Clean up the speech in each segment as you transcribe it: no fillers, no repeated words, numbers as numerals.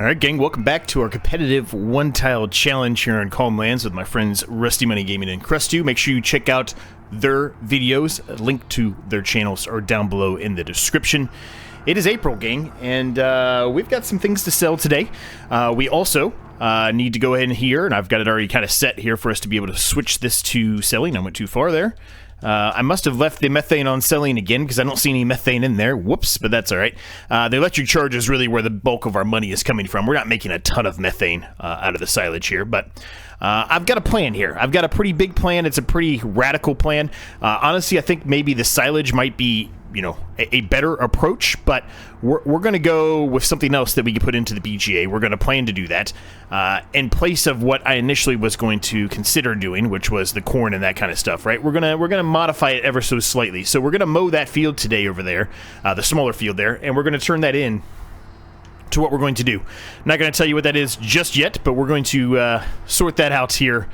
Alright gang, welcome back to our competitive one-tile challenge here on Farmlands with my friends Rusty Money Gaming and Crustu. Make sure you check out their videos. A link to their channels are down below in the description. It is April, gang, and we've got some things to sell today. We also need to go ahead and here, and I've got it already kind of set here for us to be able to switch this to selling. I went too far there. I must have left the methane on selling again because I don't see any methane in there. Whoops, but that's all right. The electric charge is really where the bulk of our money is coming from. We're not making a ton of methane out of the silage here, but I've got a plan here. I've got a pretty big plan. It's a pretty radical plan. Honestly, I think maybe the silage might be, you know, a better approach, but we're going to go with something else that we can put into the BGA. We're going to plan to do that in place of what I initially was going to consider doing, which was the corn and that kind of stuff, right? We're gonna modify it ever so slightly. So we're going to mow that field today over there, the smaller field there, and we're going to turn that in to what we're going to do. I'm not going to tell you what that is just yet, but we're going to sort that out here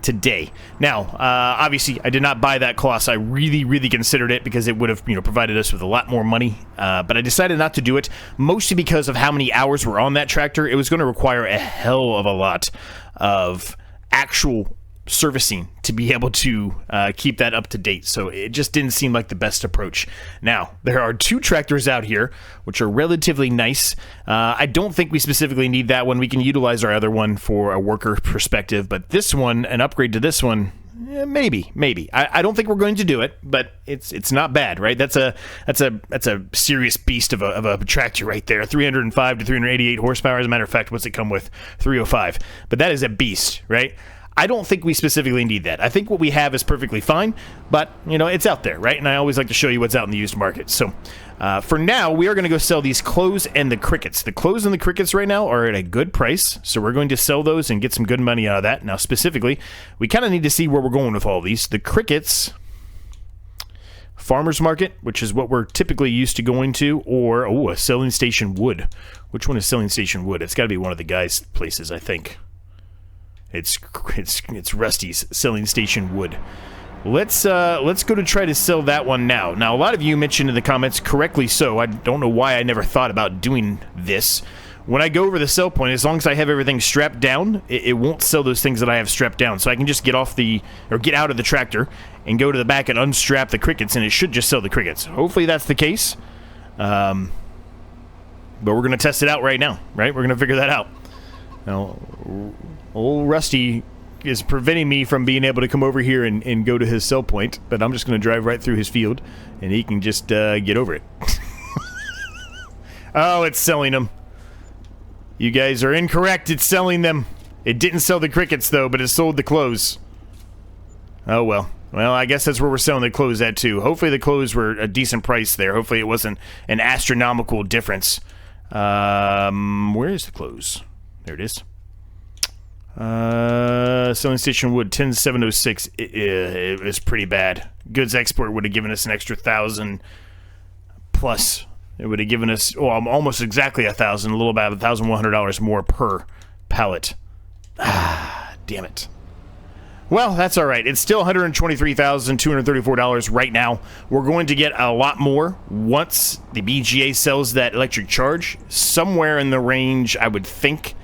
today. Now, obviously, I did not buy that Colossus. I really considered it because it would have, you know, provided us with a lot more money. But I decided not to do it, mostly because of how many hours were on that tractor. It was going to require a hell of a lot of actual servicing to be able to keep that up to date, so it just didn't seem like the best approach. Now, there are two tractors out here which are relatively nice. I don't think we specifically need that one. We can utilize our other one for a worker perspective, but this one, an upgrade to this one, maybe. I don't think we're going to do it, but it's not bad, right? That's a serious beast of a tractor right there. 305 to 388 horsepower. As a matter of fact, what's it come with? 305. But that is a beast, right? I don't think we specifically need that. I think what we have is perfectly fine, but, you know, it's out there, right? And I always like to show you what's out in the used market. So, for now, we are going to go sell these clothes and the crickets. The clothes and the crickets right now are at a good price, so we're going to sell those and get some good money out of that. Now, specifically, we kind of need to see where we're going with all these. The crickets, farmer's market, which is what we're typically used to going to, or, a selling station wood. Which one is selling station wood? It's got to be one of the guys' places, I think. It's Rusty's selling station wood. Let's go to try to sell that one now. Now, a lot of you mentioned in the comments, correctly so. I don't know why I never thought about doing this. When I go over the sell point, as long as I have everything strapped down, it won't sell those things that I have strapped down. So I can just get out of the tractor and go to the back and unstrap the crickets, and it should just sell the crickets. Hopefully that's the case. But we're going to test it out right now, right? We're going to figure that out. Now, old Rusty is preventing me from being able to come over here and go to his sell point, but I'm just going to drive right through his field, and he can just get over it. Oh, it's selling them. You guys are incorrect. It's selling them. It didn't sell the crickets, though, but it sold the clothes. Oh, well. Well, I guess that's where we're selling the clothes at, too. Hopefully the clothes were a decent price there. Hopefully it wasn't an astronomical difference. Where is the clothes? There it is. Selling station wood 10706. It was pretty bad. Goods export would have given us an extra 1,000 plus. It would have given us almost exactly 1,000, a little about $1,100 more per pallet. Ah, damn it. Well, that's all right. It's still $123,234 right now. We're going to get a lot more once the BGA sells that electric charge. Somewhere in the range, I would think,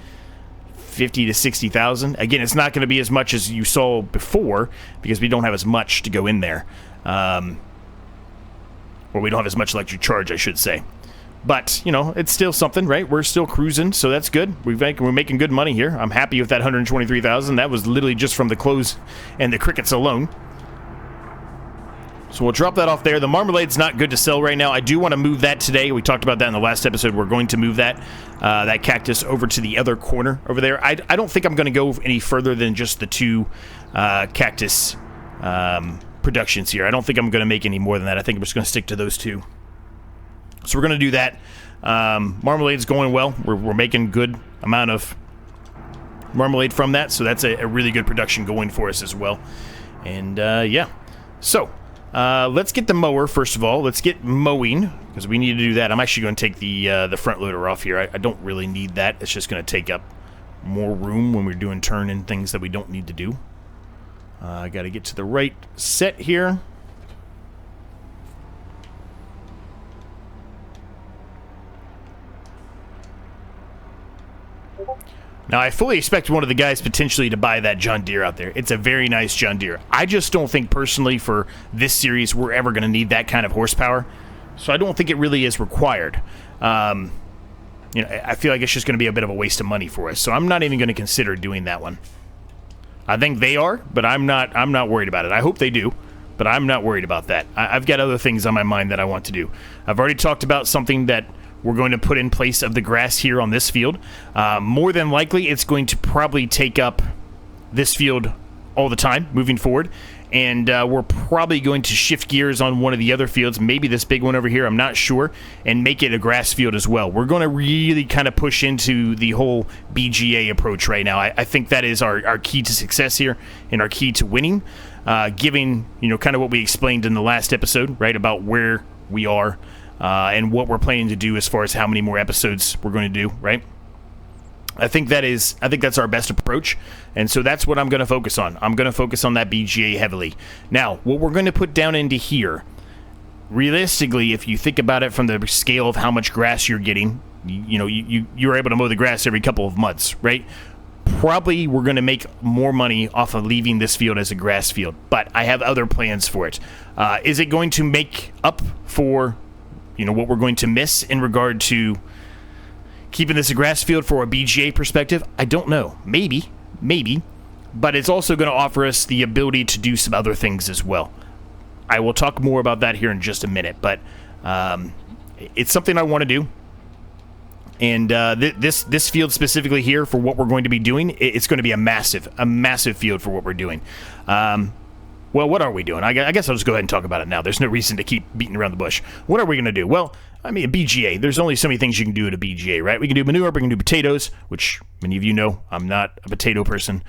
50 to 60,000. Again, it's not going to be as much as you saw before because we don't have as much to go in there. Or we don't have as much electric charge, I should say. But, you know, it's still something, right? We're still cruising, so that's good. We're making good money here. I'm happy with that 123,000. That was literally just from the clothes and the crickets alone. So we'll drop that off there. The marmalade's not good to sell right now. I do want to move that today. We talked about that in the last episode. We're going to move that cactus over to the other corner over there. I don't think I'm going to go any further than just the two cactus productions here. I don't think I'm going to make any more than that. I think I'm just going to stick to those two. So we're going to do that. Marmalade's going well. We're making good amount of marmalade from that, so that's a really good production going for us as well. And yeah. So let's get the mower, first of all. Let's get mowing, because we need to do that. I'm actually going to take the front loader off here. I don't really need that. It's just going to take up more room when we're doing turn and things that we don't need to do. I got to get to the right set here. Now, I fully expect one of the guys potentially to buy that John Deere out there. It's a very nice John Deere. I just don't think, personally, for this series, we're ever going to need that kind of horsepower. So I don't think it really is required. I feel like it's just going to be a bit of a waste of money for us. So I'm not even going to consider doing that one. I think they are, but I'm not worried about it. I hope they do, but I'm not worried about that. I've got other things on my mind that I want to do. I've already talked about something that we're going to put in place of the grass here on this field. More than likely, it's going to probably take up this field all the time moving forward. And we're probably going to shift gears on one of the other fields, maybe this big one over here, I'm not sure, and make it a grass field as well. We're going to really kind of push into the whole BGA approach right now. I think that is our key to success here and our key to winning, giving, kind of what we explained in the last episode, right, about where we are and what we're planning to do as far as how many more episodes we're going to do, right? I think that's our best approach, and so that's what I'm going to focus on. I'm going to focus on that BGA heavily. Now, what we're going to put down into here, realistically, if you think about it from the scale of how much grass you're getting, you're able to mow the grass every couple of months, right? Probably we're going to make more money off of leaving this field as a grass field, but I have other plans for it. Is it going to make up for, what we're going to miss in regard to keeping this a grass field for a BGA perspective? I don't know. Maybe. But it's also going to offer us the ability to do some other things as well. I will talk more about that here in just a minute, but it's something I want to do. And this field specifically here for what we're going to be doing, it's going to be a massive field for what we're doing. Well, what are we doing? I guess I'll just go ahead and talk about it now. There's no reason to keep beating around the bush. What are we going to do? Well, a BGA. There's only so many things you can do at a BGA, right? We can do manure, we can do potatoes, which many of you know I'm not a potato person.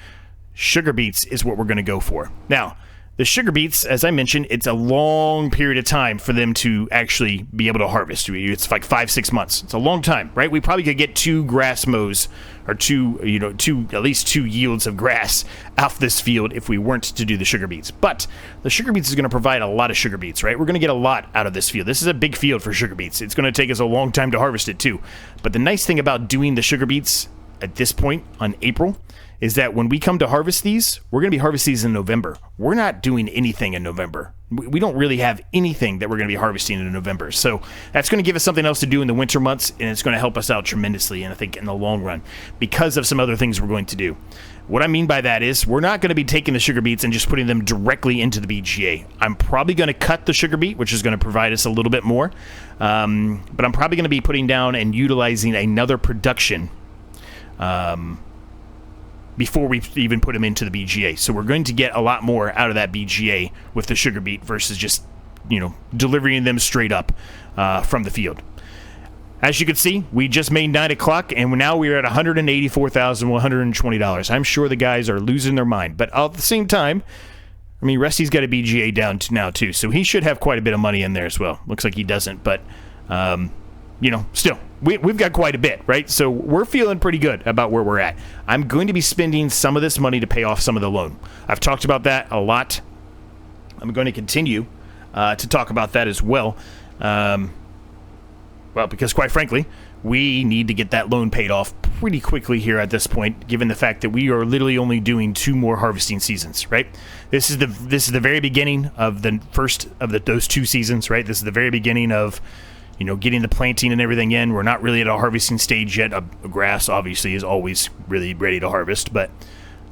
Sugar beets is what we're going to go for. Now, the sugar beets, as I mentioned, it's a long period of time for them to actually be able to harvest. It's like 5-6 months. It's a long time, right? We probably could get 2 grass mows or at least 2 yields of grass off this field if we weren't to do the sugar beets. But the sugar beets is going to provide a lot of sugar beets, right? We're going to get a lot out of this field. This is a big field for sugar beets. It's going to take us a long time to harvest it too. But the nice thing about doing the sugar beets at this point on April is that when we come to harvest these, we're going to be harvesting these in November. We're not doing anything in November. We don't really have anything that we're going to be harvesting in November. So that's going to give us something else to do in the winter months, and it's going to help us out tremendously, and I think in the long run, because of some other things we're going to do. What I mean by that is we're not going to be taking the sugar beets and just putting them directly into the BGA. I'm probably going to cut the sugar beet, which is going to provide us a little bit more, but I'm probably going to be putting down and utilizing another production before we even put them into the BGA. So we're going to get a lot more out of that BGA with the sugar beet versus just, delivering them straight up from the field. As you can see, we just made 9 o'clock, and now we're at $184,120. I'm sure the guys are losing their mind. But at the same time, Rusty's got a BGA down now, too, so he should have quite a bit of money in there as well. Looks like he doesn't, but, still. We've got quite a bit, right? So we're feeling pretty good about where we're at. I'm going to be spending some of this money to pay off some of the loan. I've talked about that a lot. I'm going to continue to talk about that as well. Because quite frankly, we need to get that loan paid off pretty quickly here at this point, given the fact that we are literally only doing 2 more harvesting seasons, right? This is the very beginning of the first of those 2 seasons, right? This is the very beginning of getting the planting and everything in. We're not really at a harvesting stage yet. Grass obviously is always really ready to harvest, but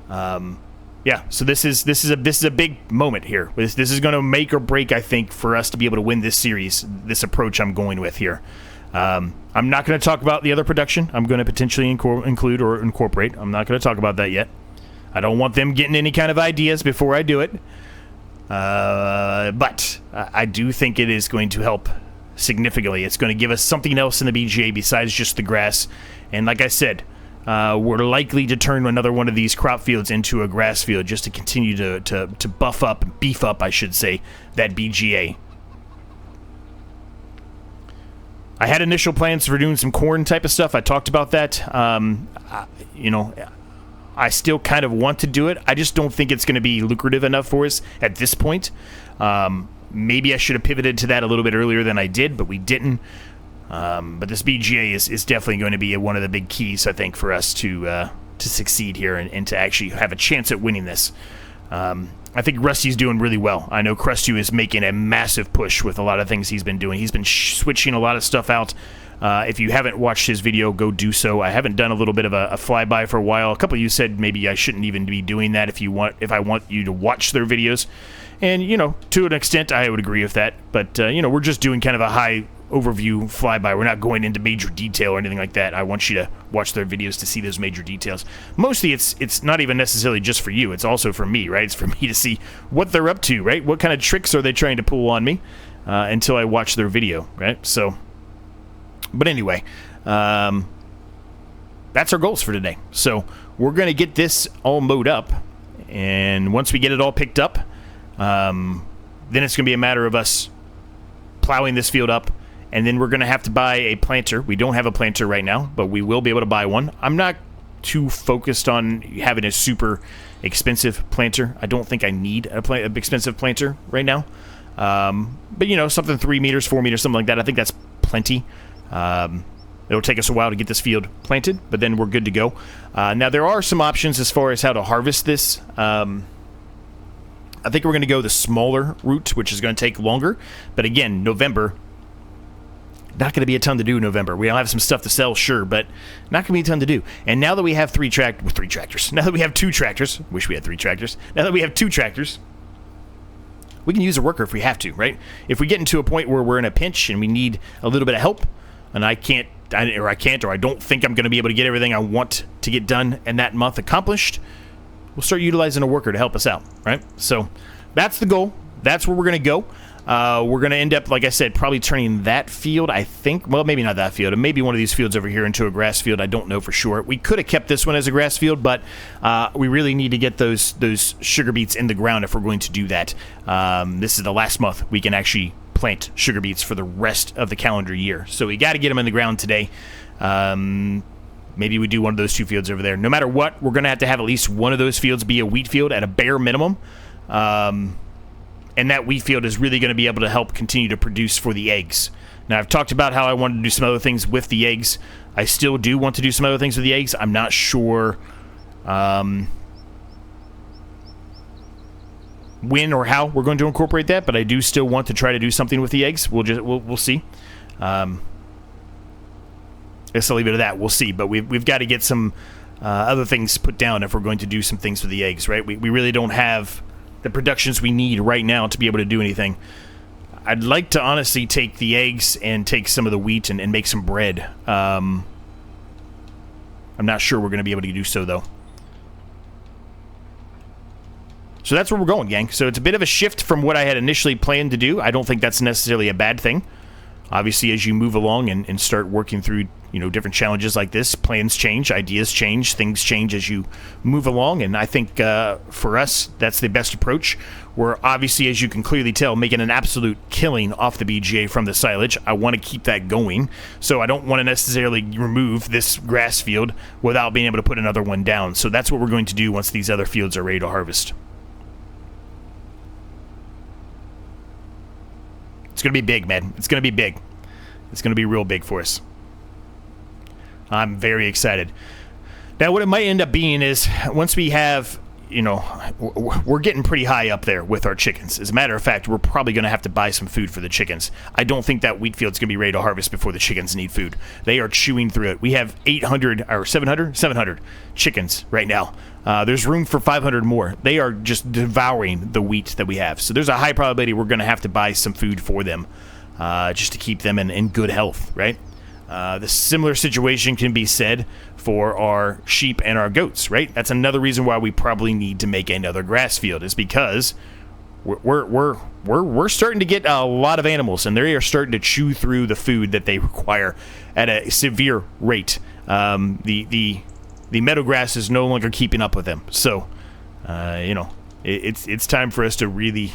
so this is a big moment here. This is going to make or break, I think, for us to be able to win this series. This approach I'm going with here. I'm not going to talk about the other production. I'm going to potentially include or incorporate. I'm not going to talk about that yet. I don't want them getting any kind of ideas before I do it. But I do think it is going to help significantly. It's going to give us something else in the BGA besides just the grass. And like I said, we're likely to turn another one of these crop fields into a grass field just to continue to beef up, I should say, that BGA. I had initial plans for doing some corn type of stuff. I talked about that. I still kind of want to do it. I just don't think it's going to be lucrative enough for us at this point. Maybe I should have pivoted to that a little bit earlier than I did, but we didn't. But this BGA is definitely going to be one of the big keys, I think, for us to succeed here and to actually have a chance at winning this. I think Rusty's doing really well. I know Crestu is making a massive push with a lot of things he's been doing. He's been switching a lot of stuff out. If you haven't watched his video, go do so. I haven't done a little bit of a flyby for a while. A couple of you said maybe I shouldn't even be doing that if I want you to watch their videos. And, you know, to an extent, I would agree with that. But, you know, we're just doing kind of a high overview flyby. We're not going into major detail or anything like that. I want you to watch their videos to see those major details. Mostly it's not even necessarily just for you. It's also for me, right? It's for me to see what they're up to, right? What kind of tricks are they trying to pull on me until I watch their video, right? So, but anyway, that's our goals for today. So we're going to get this all mowed up, and once we get it all picked up, then it's going to be a matter of us plowing this field up, and then we're going to have to buy a planter. We don't have a planter right now, but we will be able to buy one. I'm not too focused on having a super expensive planter. I don't think I need a expensive planter right now. But, you know, something 3 meters, 4 meters, something like that, I think that's plenty. It'll take us a while to get this field planted, but then we're good to go. Now, there are some options as far as how to harvest this. I think we're going to go the smaller route, which is going to take longer. But again, November, not going to be a ton to do in November. We'll have some stuff to sell, sure, but not going to be a ton to do. And now that we have three tractors, now that we have 2 tractors, wish we had 3 tractors. Now that we have 2 tractors, we can use a worker if we have to, right? If we get into a point where we're in a pinch and we need a little bit of help, and I don't think I'm going to be able to get everything I want to get done in that month accomplished, we'll start utilizing a worker to help us out, right? So that's the goal. That's where we're going to go. We're going to end up, like I said, probably turning that field, I think, well, maybe not that field, maybe one of these fields over here into a grass field. I don't know for sure. We could have kept this one as a grass field, but we really need to get those sugar beets in the ground if we're going to do that. This is the last month we can actually plant sugar beets for the rest of the calendar year. So we got to get them in the ground today. Maybe we do one of those 2 fields over there. No matter what, we're going to have at least one of those fields be a wheat field at a bare minimum. And that wheat field is really going to be able to help continue to produce for the eggs. Now, I've talked about how I wanted to do some other things with the eggs. I still do want to do some other things with the eggs. I'm not sure when or how we're going to incorporate that, but I do still want to try to do something with the eggs. We'll see. I guess I'll leave it at that. We'll see. But we've got to get some other things put down if we're going to do some things with the eggs, right? We really don't have the productions we need right now to be able to do anything. I'd like to honestly take the eggs and take some of the wheat and make some bread. I'm not sure we're going to be able to do so, though. So that's where we're going, gang. So it's a bit of a shift from what I had initially planned to do. I don't think that's necessarily a bad thing. Obviously, as you move along and start working through, you know, different challenges like this, plans change, ideas change, things change as you move along. And I think for us, that's the best approach. We're obviously, as you can clearly tell, making an absolute killing off the BGA from the silage. I want to keep that going. So I don't want to necessarily remove this grass field without being able to put another one down. So that's what we're going to do once these other fields are ready to harvest. It's going to be big, man. It's going to be big. It's going to be real big for us. I'm very excited. Now, what it might end up being is once we have, you know, we're getting pretty high up there with our chickens. As a matter of fact, we're probably going to have to buy some food for the chickens. I don't think that wheat field's going to be ready to harvest before the chickens need food. They are chewing through it. We have 800 or 700 chickens right now. There's room for 500 more. They are just devouring the wheat that we have. So there's a high probability we're going to have to buy some food for them just to keep them in good health, right? The similar situation can be said for our sheep and our goats, right? That's another reason why we probably need to make another grass field, is because we're starting to get a lot of animals, and they are starting to chew through the food that they require at a severe rate. The meadow grass is no longer keeping up with them. So, you know, it's time for us to really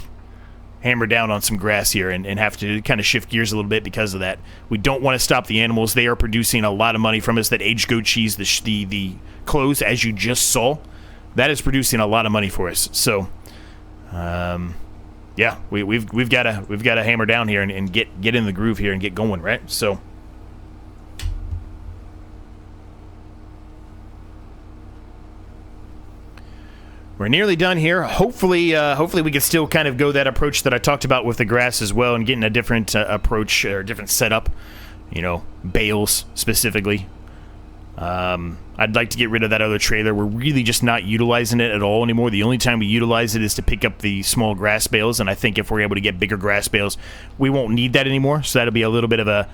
hammer down on some grass here and have to kind of shift gears a little bit because of that. We don't want to stop the animals. They are producing a lot of money from us. That aged goat cheese, the clothes, as you just saw, that is producing a lot of money for us. So, yeah, we've got to hammer down here and get in the groove here and get going, right? So, We're nearly done here. Hopefully we can still kind of go that approach that I talked about with the grass as well, and getting a different approach or different setup. You know, bales specifically. I'd like to get rid of that other trailer. We're really just not utilizing it at all anymore. The only time we utilize it is to pick up the small grass bales, and I think if we're able to get bigger grass bales, we won't need that anymore. So that'll be a little bit of a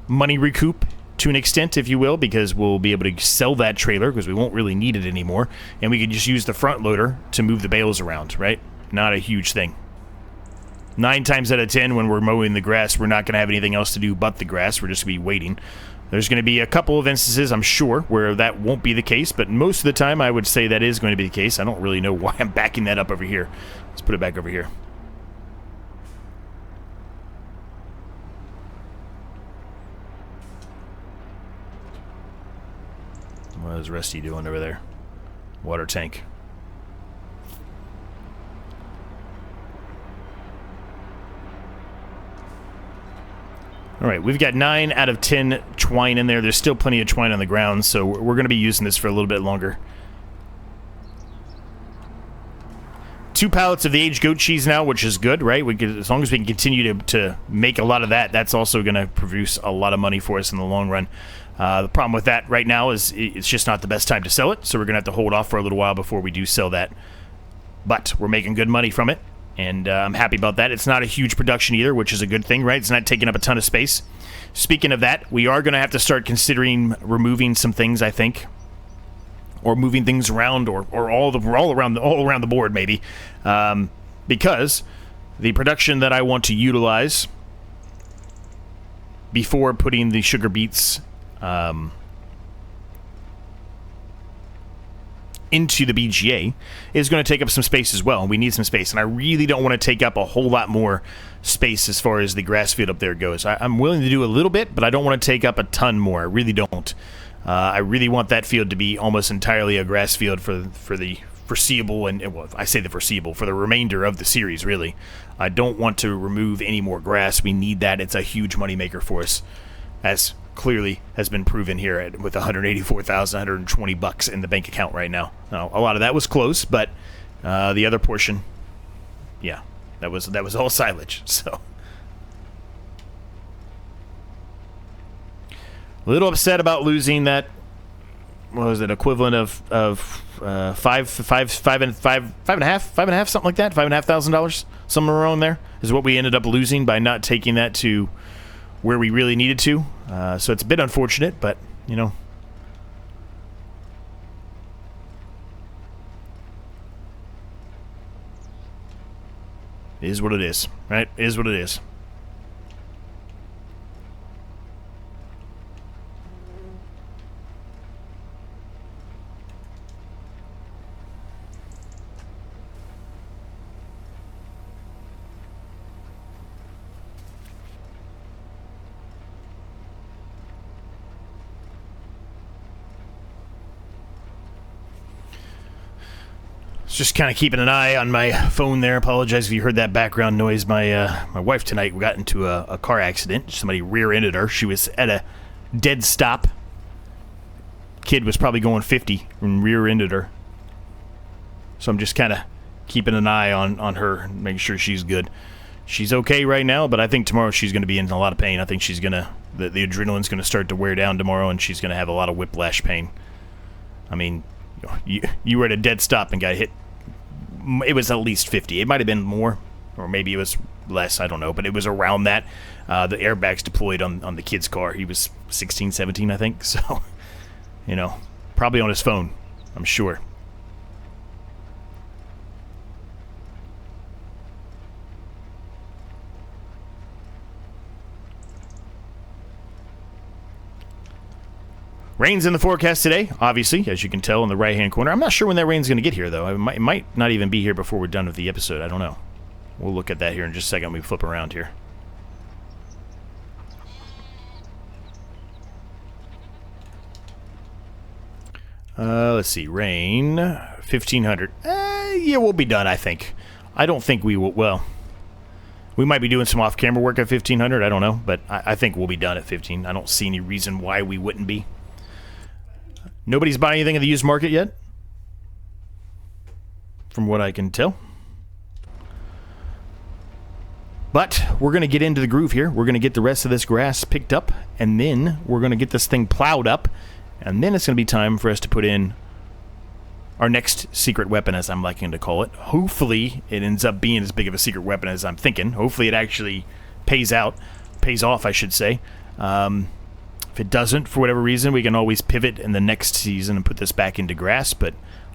money recoup to an extent, if you will, because we'll be able to sell that trailer because we won't really need it anymore, and we can just use the front loader to move the bales around, right? Not a huge thing. 9 times out of 10 when we're mowing the grass, we're not going to have anything else to do but the grass. We're just going to be waiting. There's going to be a couple of instances, I'm sure, where that won't be the case, but most of the time I would say that is going to be the case. I don't really know why I'm backing that up over here. Let's put it back over here. What is Rusty doing over there? Water tank. Alright, we've got 9 out of 10 twine in there. There's still plenty of twine on the ground, so we're going to be using this for a little bit longer. 2 pallets of the aged goat cheese now, which is good, right? We could, as long as we can continue to make a lot of that, that's also going to produce a lot of money for us in the long run. The problem with that right now is it's just not the best time to sell it, so we're going to have to hold off for a little while before we do sell that. But we're making good money from it, and I'm happy about that. It's not a huge production either, which is a good thing, right? It's not taking up a ton of space. Speaking of that, we are going to have to start considering removing some things, I think, or moving things around, or all around the board, maybe, because the production that I want to utilize before putting the sugar beets into the BGA is going to take up some space as well. We need some space, and I really don't want to take up a whole lot more space as far as the grass field up there goes. I'm willing to do a little bit, but I don't want to take up a ton more. I really don't. I really want that field to be almost entirely a grass field for the foreseeable, and well, I say the foreseeable, for the remainder of the series, really. I don't want to remove any more grass. We need that. It's a huge moneymaker for us, as clearly has been proven here with $184,120 in the bank account right now. Now, a lot of that was close, but the other portion, yeah, that was all silage. So a little upset about losing that. What was it, equivalent of five and a half, something like that, $5,500, somewhere around there is what we ended up losing by not taking that to where we really needed to. So it's a bit unfortunate, but, you know. It is what it is, right? It is what it is. Just kind of keeping an eye on my phone there. Apologize if you heard that background noise. My wife tonight got into a car accident. Somebody rear-ended her. She was at a dead stop. Kid was probably going 50 and rear-ended her. So I'm just kind of keeping an eye on her, making sure she's good. She's okay right now, but I think tomorrow she's going to be in a lot of pain. I think she's going to, the adrenaline's going to start to wear down tomorrow, and she's going to have a lot of whiplash pain. I mean, you were at a dead stop and got hit. It was at least 50. It might have been more, or maybe it was less. I don't know, but it was around that. The airbags deployed on the kid's car. He was 16, 17, I think. So, you know, probably on his phone, I'm sure. Rain's in the forecast today, obviously, as you can tell in the right-hand corner. I'm not sure when that rain's going to get here, though. It might not even be here before we're done with the episode. I don't know. We'll look at that here in just a second when we flip around here. Let's see. Rain, 1,500. Yeah, we'll be done, I think. I don't think we will. Well, we might be doing some off-camera work at 1,500. I don't know, but I think we'll be done at 15. I don't see any reason why we wouldn't be. Nobody's buying anything in the used market yet? from what I can tell. But we're going to get into the groove here. We're going to get the rest of this grass picked up, and then we're going to get this thing plowed up, and then it's going to be time for us to put in our next secret weapon, as I'm liking to call it. Hopefully it ends up being as big of a secret weapon as I'm thinking. Hopefully it actually pays off, I should say. If it doesn't, for whatever reason, we can always pivot in the next season and put this back into grass, but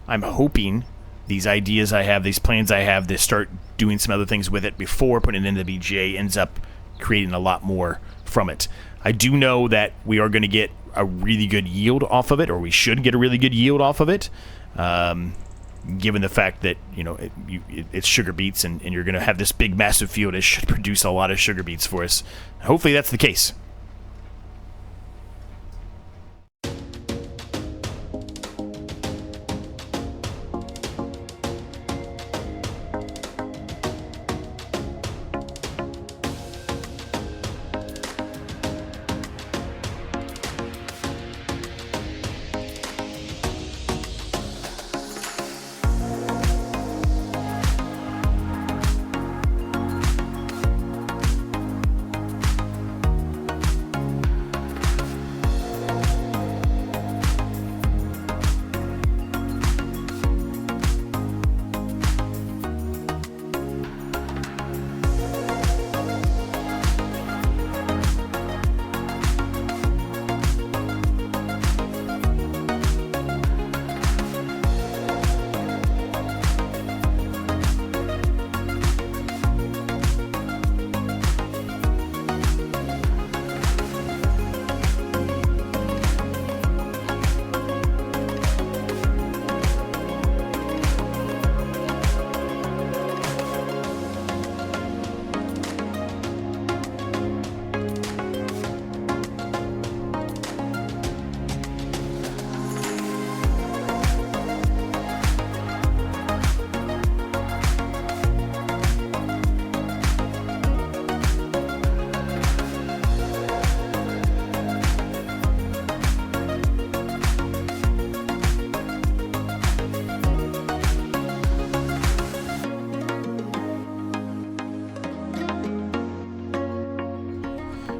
I'm hoping these ideas I have, these plans I have, to start doing some other things with it before putting it into the BGA ends up creating a lot more from it. I do know that we are going to get a really good yield off of it, or we should get a really good yield off of it, given the fact that, you know, it's sugar beets, and you're going to have this big, massive field. It should produce a lot of sugar beets for us. Hopefully that's the case.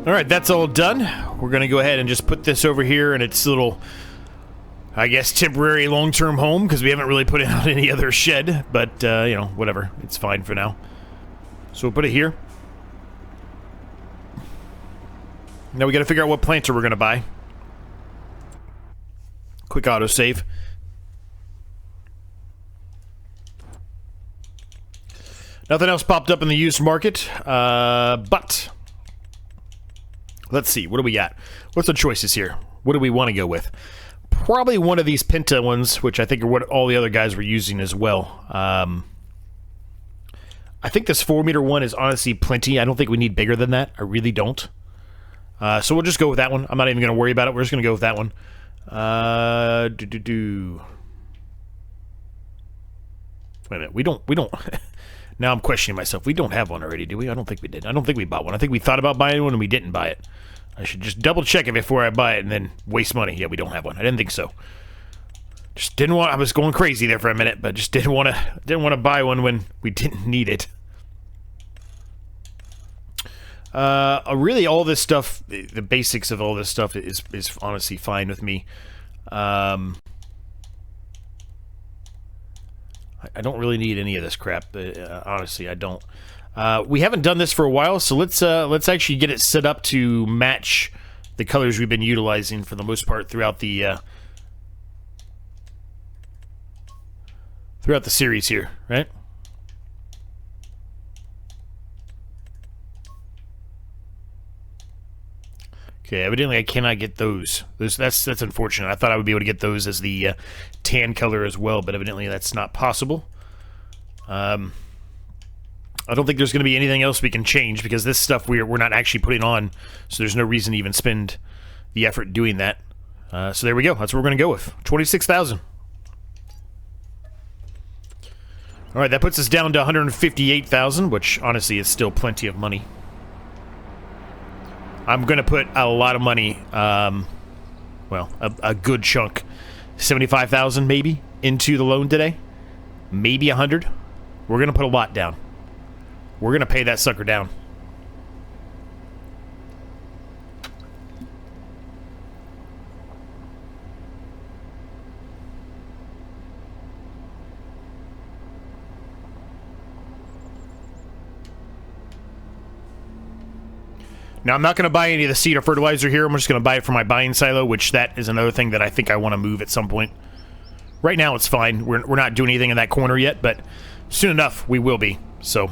Alright, that's all done. We're going to go ahead and just put this over here in its little, I guess, temporary long-term home, because we haven't really put it out any other shed, but, you know, whatever. It's fine for now. So we'll put it here. Now we got to figure out what planter we're going to buy. Quick autosave. Nothing else popped up in the used market, but let's see, what do we got? What's the choices here? What do we want to go with? Probably one of these Penta ones, which I think are what all the other guys were using as well. I think this 4-meter one is honestly plenty. I don't think we need bigger than that. I really don't. So we'll just go with that one. I'm not even going to worry about it. We're just going to go with that one. Wait a minute. We don't. Now I'm questioning myself. We don't have one already, do we? I don't think we did. I don't think we bought one. I think we thought about buying one and we didn't buy it. I should just double check it before I buy it and then waste money. Yeah, we don't have one. I didn't think so. Just didn't want. I was going crazy there for a minute, but just didn't want to buy one when we didn't need it. Really, all this stuff, the basics of all this stuff is honestly fine with me. I don't really need any of this crap. Honestly, I don't. We haven't done this for a while, so let's actually get it set up to match the colors we've been utilizing for the most part throughout the series here, right? Okay, evidently I cannot get those. That's unfortunate. I thought I would be able to get those as the tan color as well, but evidently that's not possible. I don't think there's going to be anything else we can change, because this stuff we're not actually putting on, so there's no reason to even spend the effort doing that. So there we go. That's what we're going to go with. 26,000. All right, that puts us down to 158,000, which honestly is still plenty of money. I'm going to put a lot of money, well, a good chunk, 75,000 maybe, into the loan today. maybe 100. We're going to put a lot down. We're going to pay that sucker down. Now, I'm not going to buy any of the seed or fertilizer here. I'm just going to buy it for my buying silo, which that is another thing that I think I want to move at some point. Right now, it's fine. We're not doing anything in that corner yet, but soon enough, we will be. So,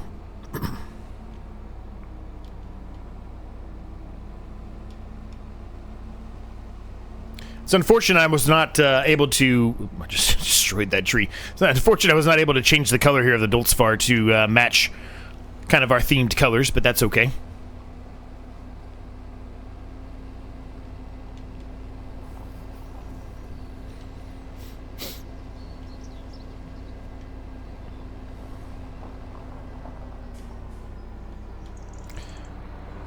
it's unfortunate I was not able to... I just destroyed that tree. It's unfortunate I was not able to change the color here of the Dulcifer to match kind of our themed colors, but that's okay.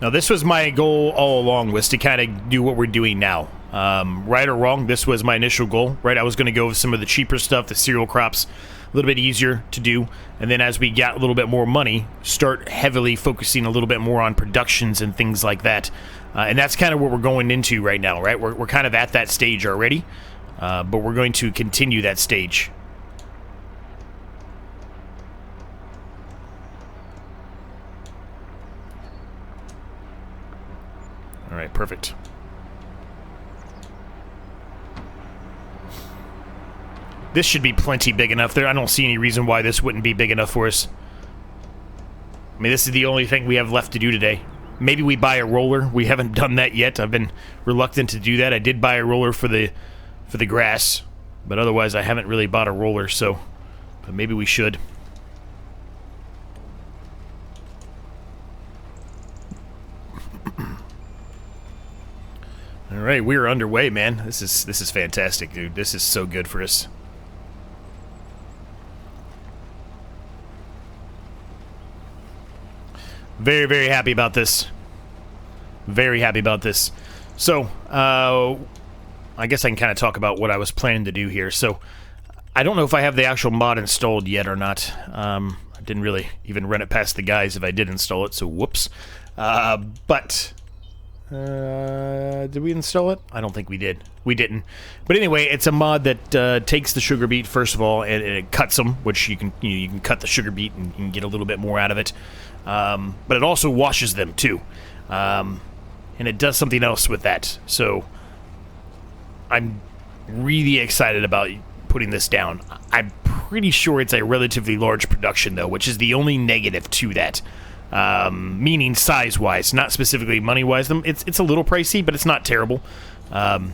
Now, this was my goal all along, was to kind of do what we're doing now. Right or wrong, this was my initial goal, right? I was going to go with some of the cheaper stuff, the cereal crops, a little bit easier to do. And then as we got a little bit more money, start heavily focusing a little bit more on productions and things like that. And that's kind of what we're going into right now, right? We're kind of at that stage already, but we're going to continue that stage. All right, perfect. This should be plenty big enough there. I don't see any reason why this wouldn't be big enough for us. I mean, this is the only thing we have left to do today. Maybe we buy a roller. We haven't done that yet. I've been reluctant to do that. I did buy a roller for the grass, but otherwise I haven't really bought a roller, so but maybe we should. All right, we're underway, man. This is fantastic, dude. This is so good for us. Very, very happy about this. Very happy about this. So, I guess I can kind of talk about what I was planning to do here. So, I don't know if I have the actual mod installed yet or not. I didn't really even run it past the guys if I did install it, so whoops. Did we install it? I don't think we did. We didn't. But anyway, it's a mod that takes the sugar beet first of all, and it cuts them, which you can cut the sugar beet and you can get a little bit more out of it. But it also washes them too, and it does something else with that. So I'm really excited about putting this down. I'm pretty sure it's a relatively large production though, which is the only negative to that. Meaning size-wise, not specifically money-wise. It's a little pricey, but it's not terrible. But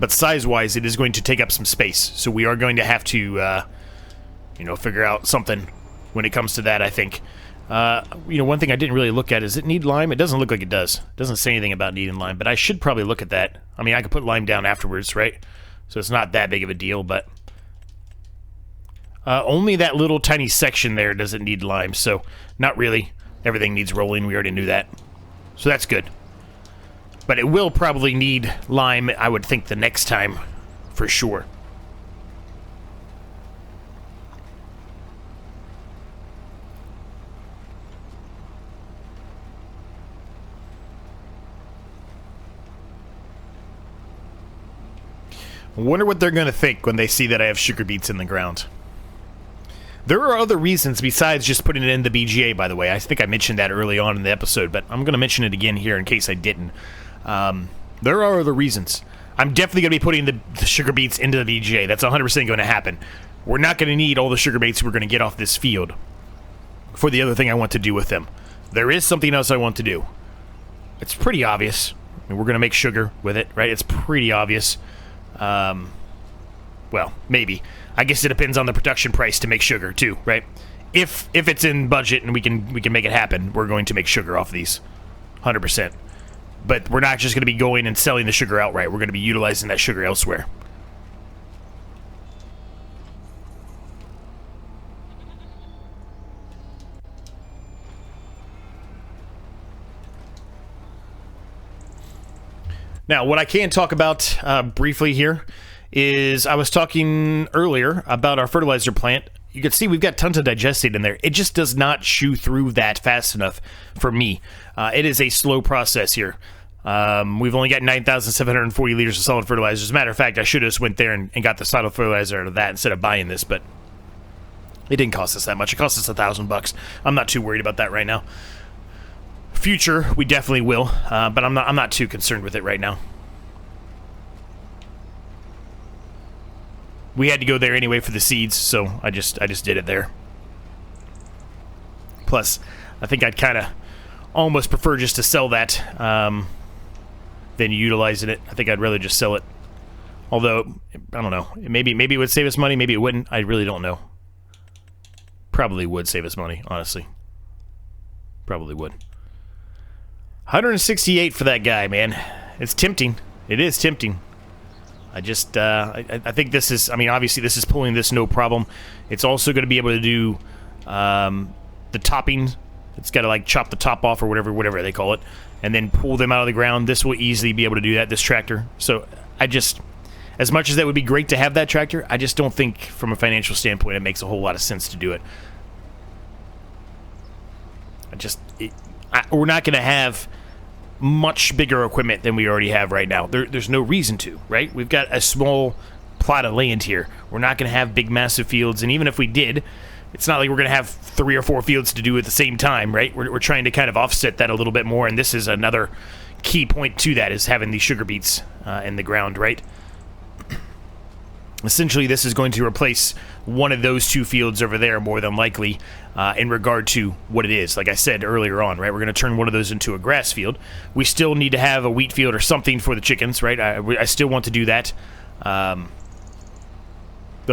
size-wise, it is going to take up some space. So we are going to have to, figure out something when it comes to that, I think. One thing I didn't really look at, is it need lime? It doesn't look like it does. It doesn't say anything about needing lime, but I should probably look at that. I mean, I could put lime down afterwards, right? So it's not that big of a deal, but... only that little tiny section there doesn't need lime, so not really. Everything needs rolling. We already knew that. So that's good. But it will probably need lime, I would think, the next time, for sure. I wonder what they're going to think when they see that I have sugar beets in the ground. There are other reasons besides just putting it in the BGA, by the way. I think I mentioned that early on in the episode, but I'm going to mention it again here in case I didn't. There are other reasons. I'm definitely going to be putting the sugar beets into the BGA. That's 100% going to happen. We're not going to need all the sugar beets we're going to get off this field for the other thing I want to do with them. There is something else I want to do. It's pretty obvious. I mean, we're going to make sugar with it, right? It's pretty obvious. Well, maybe. I guess it depends on the production price to make sugar too, right? If it's in budget and we can make it happen, we're going to make sugar off these, 100%. But we're not just going to be going and selling the sugar outright. We're going to be utilizing that sugar elsewhere. Now, what I can talk about briefly here is I was talking earlier about our fertilizer plant. You can see we've got tons of digestate in there. It just does not chew through that fast enough for me. It is a slow process here. We've only got 9,740 liters of solid fertilizer. As a matter of fact, I should have just went there and got the solid fertilizer out of that instead of buying this, but it didn't cost us that much. It cost us $1,000. I'm not too worried about that right now. Future, we definitely will, but I'm not too concerned with it right now. We had to go there anyway for the seeds, so I just did it there. Plus, I think I'd kind of almost prefer just to sell that than utilizing it. I think I'd rather just sell it. Although, I don't know. Maybe it would save us money, maybe it wouldn't. I really don't know. Probably would save us money, honestly. Probably would. 168 for that guy, man. It's tempting. It is tempting. I just, I think this is, I mean, obviously this is pulling this no problem. It's also going to be able to do the topping. It's got to, like, chop the top off or whatever they call it, and then pull them out of the ground. This will easily be able to do that, this tractor. So, I just, as much as that would be great to have that tractor, I just don't think, from a financial standpoint, it makes a whole lot of sense to do it. We're not going to have much bigger equipment than we already have right now. There's no reason to, right? We've got a small plot of land here. We're not going to have big, massive fields, and even if we did, it's not like we're going to have 3 or 4 fields to do at the same time, right? We're trying to kind of offset that a little bit more, and this is another key point to that, is having these sugar beets in the ground, right? Essentially, this is going to replace one of those 2 fields over there, more than likely, in regard to what it is. Like I said earlier on, right? We're going to turn one of those into a grass field. We still need to have a wheat field or something for the chickens, right? I still want to do that. But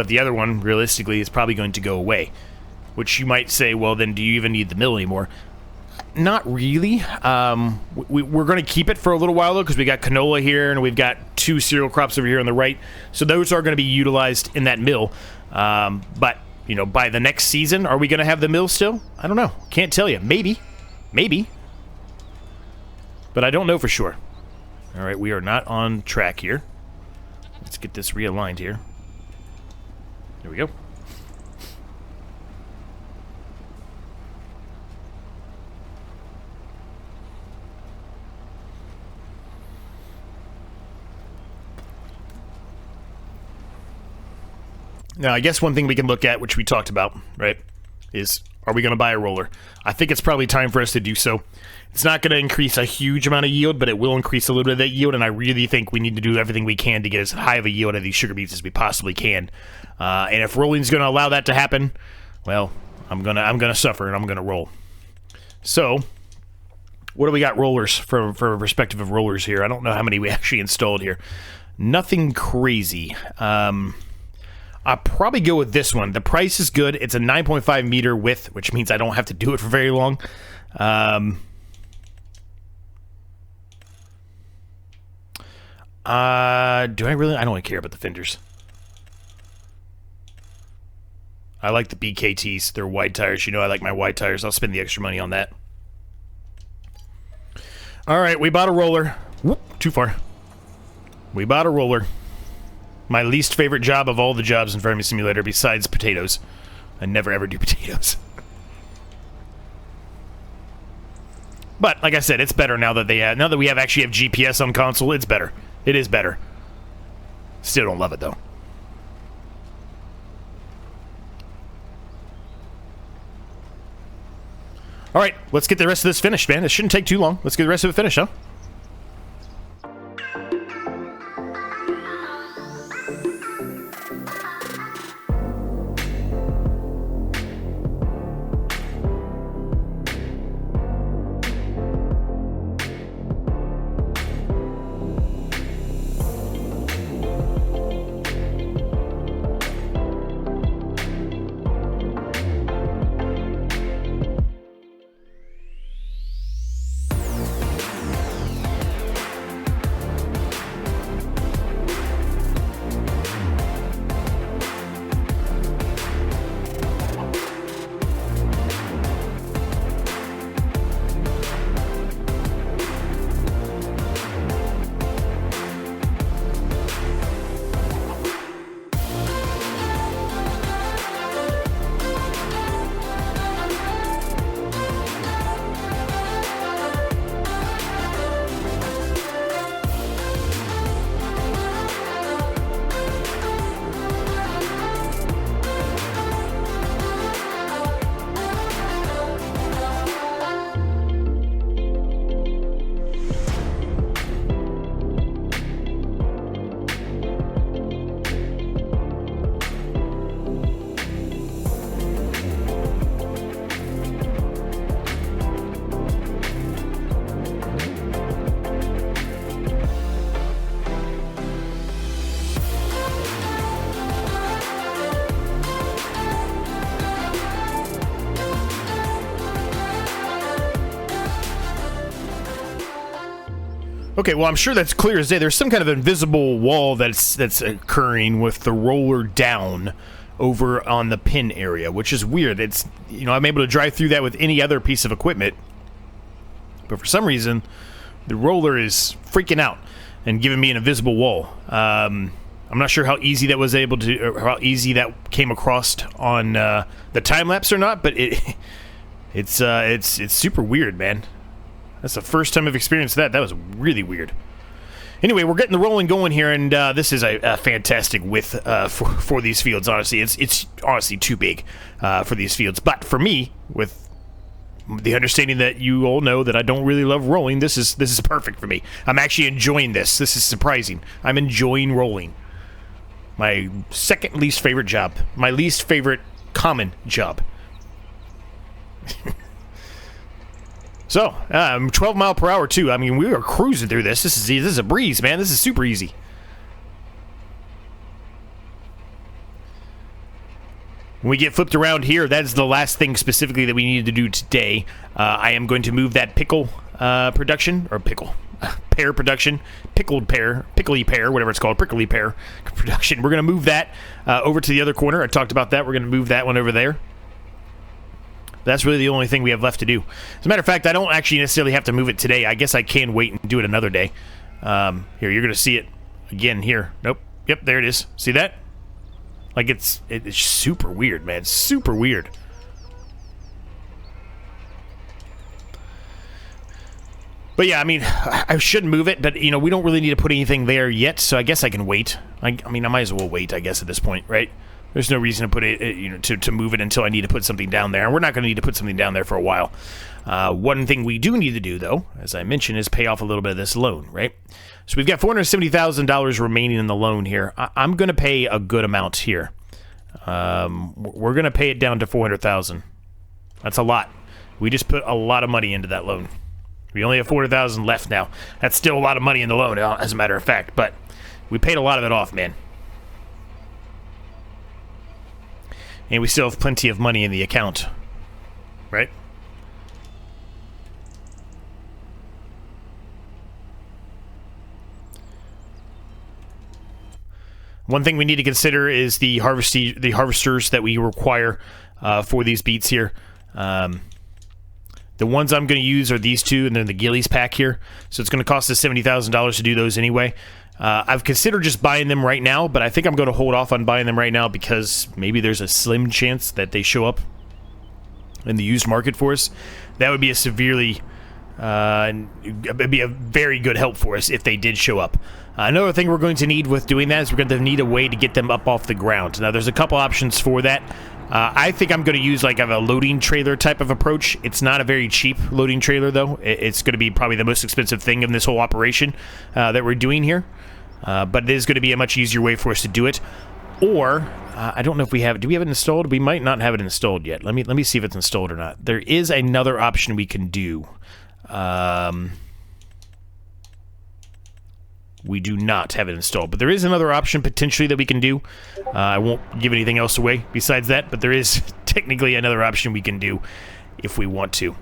the other one, realistically, is probably going to go away. Which you might say, well, then do you even need the mill anymore? Not really. We're going to keep it for a little while, though, because we got canola here, and we've got 2 cereal crops over here on the right. So those are going to be utilized in that mill. But, you know, by the next season, are we going to have the mill still? I don't know. Can't tell you. Maybe. Maybe. But I don't know for sure. All right, we are not on track here. Let's get this realigned here. There we go. Now, I guess one thing we can look at, which we talked about, right, is are we going to buy a roller? I think it's probably time for us to do so. It's not going to increase a huge amount of yield, but it will increase a little bit of that yield, and I really think we need to do everything we can to get as high of a yield of these sugar beets as we possibly can. And if rolling's going to allow that to happen, well, I'm gonna suffer and I'm gonna roll. So, what do we got rollers for perspective of rollers here? I don't know how many we actually installed here. Nothing crazy. I'll probably go with this one. The price is good. It's a 9.5 meter width, which means I don't have to do it for very long. Do I really? I don't really care about the fenders. I like the BKTs. They're wide tires. You know I like my wide tires. I'll spend the extra money on that. All right, we bought a roller. Whoop, too far. We bought a roller. My least favorite job of all the jobs in Farming Simulator besides potatoes. I never ever do potatoes. But like I said, it's better now that now that we actually have GPS on console. It's better. It is better. Still don't love it though. All right, let's get the rest of this finished, man. This shouldn't take too long. Let's get the rest of it finished, huh? Okay, well, I'm sure that's clear as day. There's some kind of invisible wall that's occurring with the roller down over on the pin area, which is weird. It's, you know, I'm able to drive through that with any other piece of equipment, but for some reason, the roller is freaking out and giving me an invisible wall. I'm not sure how easy that was able to, or how easy that came across on the time lapse or not, but it's super weird, man. That's the first time I've experienced that. That was really weird. Anyway, we're getting the rolling going here, and this is a fantastic width for these fields. Honestly, it's honestly too big for these fields. But for me, with the understanding that you all know that I don't really love rolling, this is perfect for me. I'm actually enjoying this. This is surprising. I'm enjoying rolling. My second least favorite job. My least favorite common job. So, 12 mile per hour too. I mean, we are cruising through this. This is a breeze, man. This is super easy. When we get flipped around here, that is the last thing specifically that we needed to do today. I am going to move that pickle production, or pear production, pickly pear, whatever it's called, prickly pear production. We're going to move that over to the other corner. I talked about that. We're going to move that one over there. That's really the only thing we have left to do. As a matter of fact, I don't actually necessarily have to move it today. I guess I can wait and do it another day. Here, you're going to see it again here. Nope. Yep, there it is. See that? Like, it's super weird, man. Super weird. But yeah, I mean, I should move it, but, you know, we don't really need to put anything there yet, so I guess I can wait. I mean, I might as well wait, I guess, at this point, right? There's no reason to put it, you know, to move it until I need to put something down there. And we're not going to need to put something down there for a while. One thing we do need to do, though, as I mentioned, is pay off a little bit of this loan, right? So we've got $470,000 remaining in the loan here. I'm going to pay a good amount here. We're going to pay it down to $400,000. That's a lot. We just put a lot of money into that loan. We only have $400,000 left now. That's still a lot of money in the loan, as a matter of fact. But we paid a lot of it off, man. And we still have plenty of money in the account, right? One thing we need to consider is the harvesters that we require for these beets here. The ones I'm going to use are these two, and then the Gillies pack here. So it's going to cost us $70,000 to do those anyway. I've considered just buying them right now, but I think I'm going to hold off on buying them right now because maybe there's a slim chance that they show up in the used market for us. That would be a severely, it'd be a very good help for us if they did show up. Another thing we're going to need with doing that is we're going to need a way to get them up off the ground. Now, there's a couple options for that. I think I'm going to use like a loading trailer type of approach. It's not a very cheap loading trailer, though. It's going to be probably the most expensive thing in this whole operation that we're doing here. But it is going to be a much easier way for us to do it. Or, I don't know if we have it. Do we have it installed? We might not have it installed yet. Let me see if it's installed or not. There is another option we can do. We do not have it installed, but there is another option potentially that we can do. I won't give anything else away besides that, but there is technically another option we can do if we want to.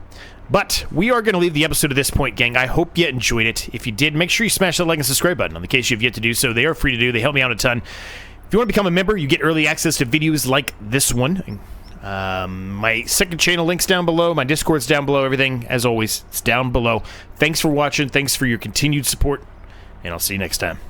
But we are going to leave the episode at this point, gang. I hope you enjoyed it. If you did, make sure you smash that like and subscribe button. On the case you've yet to do so, they are free to do. They help me out a ton. If you want to become a member, you get early access to videos like this one. My second channel link's down below. My Discord's down below. Everything, as always, it's down below. Thanks for watching. Thanks for your continued support. And I'll see you next time.